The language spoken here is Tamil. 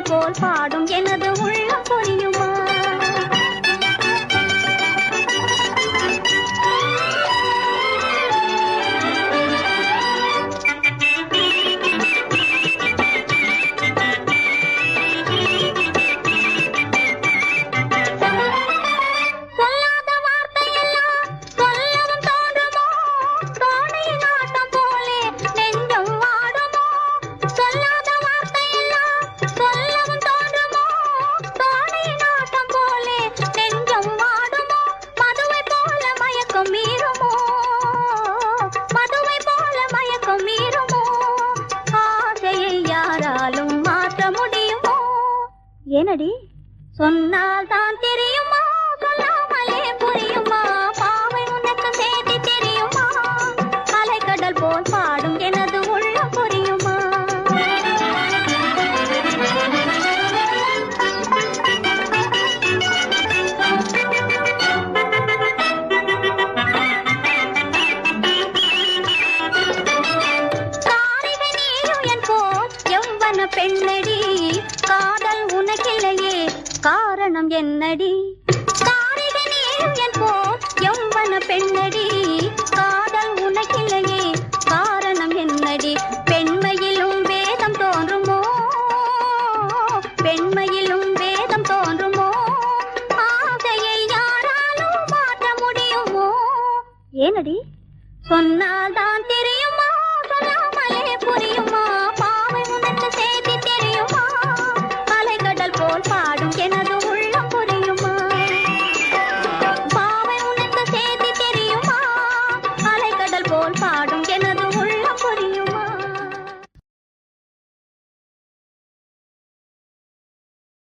அலைக்கடல் போல் பாடும் எனது உள்ளம் புரியுமா? ஏனடி சொன்னால் தான் தெரியுமா? சொல்லாமலே புரியுமா? பாவை உனக்கு செய்தி தெரியுமா? அலைக்கடல் போல் பாடும் எனது உள்ளம் புரியுமா? காரிகை நீயும் என் போல் எவ்வன பெண்ணடி, காதல் உனக்கில்லையே காரணம் என்னடி? காரிகை நீயும் என் போல் எவ்வன பெண்ணடி, காதல் உனக்கில்லையே காரணம் என்னடி? பெண்மையிலும் வேதம் தோன்றுமோ? பெண்மையிலும் வேதம் தோன்றுமோ? ஆசையை யாராலும் மாற்ற முடியுமோ? ஏனடி சொன்னால் தான் தெரியுமா? சொல்லாமலே புரியுமா? பாவை உனக்கு செய்தி தெரியுமா? அலைக்கடல் போல் பாடும் எனது உள்ளம் புரியுமா? பாவை உனக்கு செய்தி தெரியுமா? அலைக்கடல் போல் பாடும்